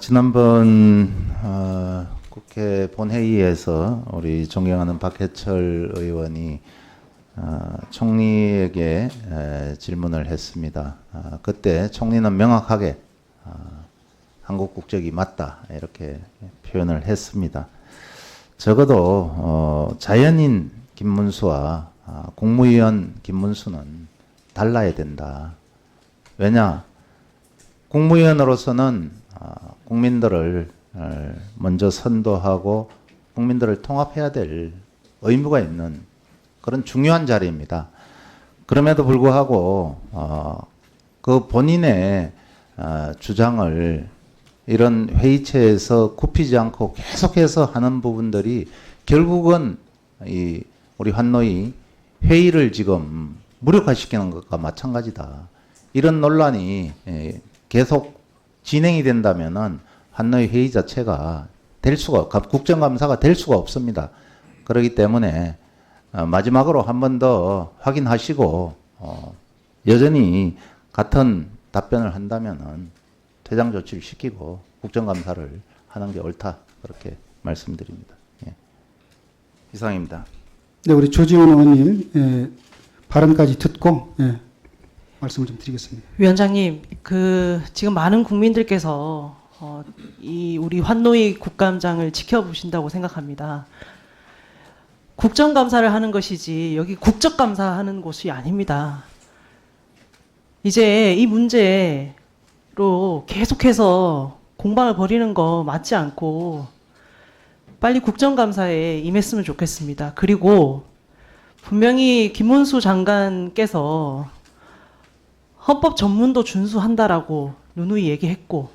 지난번 국회 본회의에서 우리 존경하는 박해철 의원이 총리에게 질문을 했습니다. 그때 총리는 명확하게 한국 국적이 맞다 이렇게 표현을 했습니다. 적어도 자연인 김문수와 국무위원 김문수는 달라야 된다. 왜냐? 국무위원으로서는 국민들을 먼저 선도하고 국민들을 통합해야 될 의무가 있는 그런 중요한 자리입니다. 그럼에도 불구하고 그 본인의 주장을 이런 회의체에서 굽히지 않고 계속해서 하는 부분들이 결국은 우리 환노위 회의를 지금 무력화시키는 것과 마찬가지다. 이런 논란이 계속 진행이 된다면은 환노위 회의 자체가 국정감사가 될 수가 없습니다. 그렇기 때문에 마지막으로 한 번 더 확인하시고 여전히 같은 답변을 한다면은 퇴장 조치를 시키고 국정감사를 하는 게 옳다 그렇게 말씀드립니다. 예. 이상입니다. 네, 우리 조지원 의원님 발언까지 듣고 말씀을 좀 드리겠습니다. 위원장님, 지금 많은 국민들께서 우리 환노위 국감장을 지켜보신다고 생각합니다. 국정감사를 하는 것이지 여기 국적감사하는 곳이 아닙니다. 이제 이 문제로 계속해서 공방을 벌이는 거 맞지 않고 빨리 국정감사에 임했으면 좋겠습니다. 그리고 분명히 김문수 장관께서 헌법 전문도 준수한다라고 누누이 얘기했고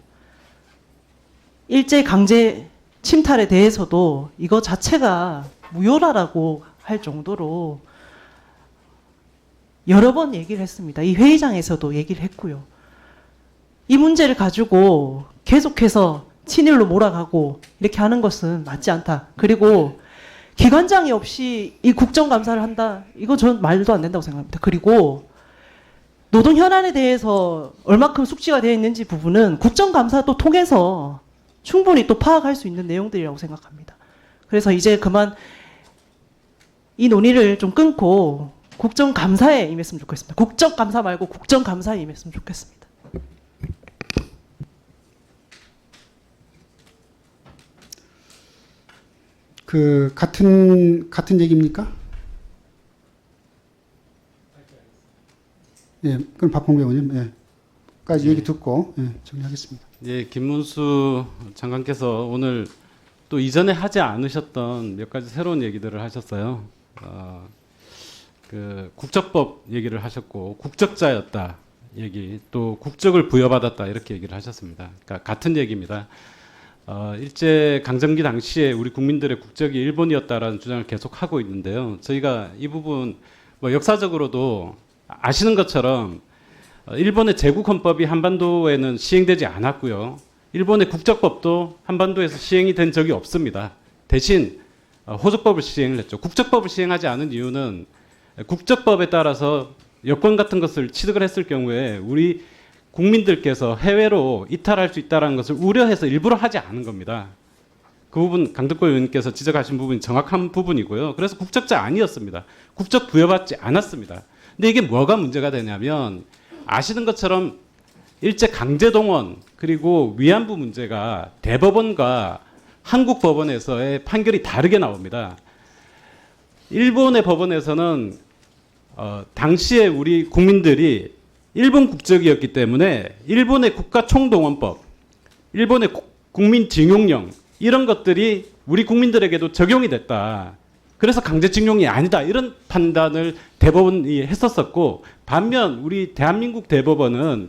일제 강제 침탈에 대해서도 이거 자체가 무효라고 할 정도로 여러 번 얘기를 했습니다. 이 회의장에서도 얘기를 했고요. 이 문제를 가지고 계속해서 친일로 몰아가고 이렇게 하는 것은 맞지 않다. 그리고 기관장이 없이 이 국정감사를 한다. 이거 전 말도 안 된다고 생각합니다. 그리고 노동 현안에 대해서 얼마큼 숙지가 되어 있는지 부분은 국정감사도 통해서 충분히 또 파악할 수 있는 내용들이라고 생각합니다. 그래서 이제 그만 이 논의를 좀 끊고 국정감사에 임했으면 좋겠습니다. 국정감사 말고 국정감사에 임했으면 좋겠습니다. 같은 얘기입니까? 예, 그럼 박홍배 의원님, 까지 얘기 듣고 정리하겠습니다. 예, 김문수 장관께서 오늘 또 이전에 하지 않으셨던 몇 가지 새로운 얘기들을 하셨어요. 국적법 얘기를 하셨고 국적자였다 얘기, 또 국적을 부여받았다 이렇게 얘기를 하셨습니다. 그러니까 같은 얘기입니다. 일제 강점기 당시에 우리 국민들의 국적이 일본이었다라는 주장을 계속 하고 있는데요. 저희가 이 부분 역사적으로도 아시는 것처럼 일본의 제국헌법이 한반도에는 시행되지 않았고요. 일본의 국적법도 한반도에서 시행이 된 적이 없습니다. 대신 호적법을 시행을 했죠. 국적법을 시행하지 않은 이유는 국적법에 따라서 여권 같은 것을 취득을 했을 경우에 우리 국민들께서 해외로 이탈할 수 있다는 것을 우려해서 일부러 하지 않은 겁니다. 그 부분 강덕구 의원님께서 지적하신 부분이 정확한 부분이고요. 그래서 국적자 아니었습니다. 국적 부여받지 않았습니다. 근데 이게 뭐가 문제가 되냐면 아시는 것처럼 일제 강제동원 그리고 위안부 문제가 대법원과 한국 법원에서의 판결이 다르게 나옵니다. 일본의 법원에서는 당시에 우리 국민들이 일본 국적이었기 때문에 일본의 국가총동원법, 일본의 국민징용령 이런 것들이 우리 국민들에게도 적용이 됐다. 그래서 강제징용이 아니다. 이런 판단을 대법원이 했었었고, 반면 우리 대한민국 대법원은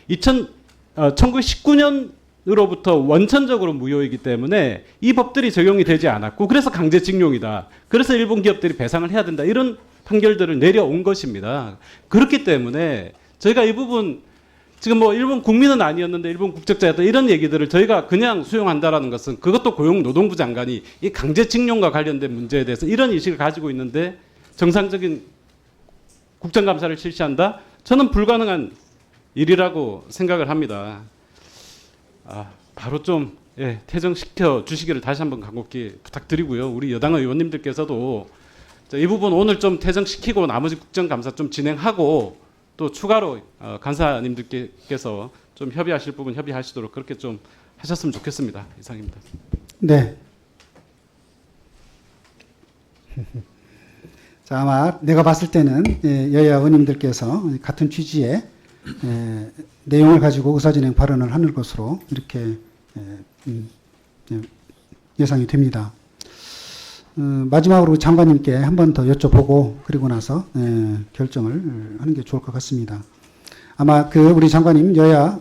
1919년으로부터 원천적으로 무효이기 때문에 이 법들이 적용이 되지 않았고, 그래서 강제징용이다. 그래서 일본 기업들이 배상을 해야 된다. 이런 판결들을 내려온 것입니다. 그렇기 때문에 저희가 이 부분 지금 일본 국민은 아니었는데 일본 국적자였다 이런 얘기들을 저희가 그냥 수용한다라는 것은 그것도 고용노동부 장관이 이 강제징용과 관련된 문제에 대해서 이런 인식을 가지고 있는데 정상적인 국정감사를 실시한다? 저는 불가능한 일이라고 생각을 합니다. 바로 좀 퇴정시켜 주시기를 다시 한번 간곡히 부탁드리고요. 우리 여당 의원님들께서도 이 부분 오늘 좀 퇴정시키고 나머지 국정감사 좀 진행하고 또 추가로 간사님들께서 좀 협의하실 부분 협의하시도록 그렇게 좀 하셨으면 좋겠습니다. 이상입니다. 네. 자, 아마 내가 봤을 때는 여야 의원님들께서 같은 취지의 내용을 가지고 의사진행 발언을 하는 것으로 이렇게 예상이 됩니다. 마지막으로 장관님께 한 번 더 여쭤보고 그리고 나서 결정을 하는 게 좋을 것 같습니다. 아마 우리 장관님 여야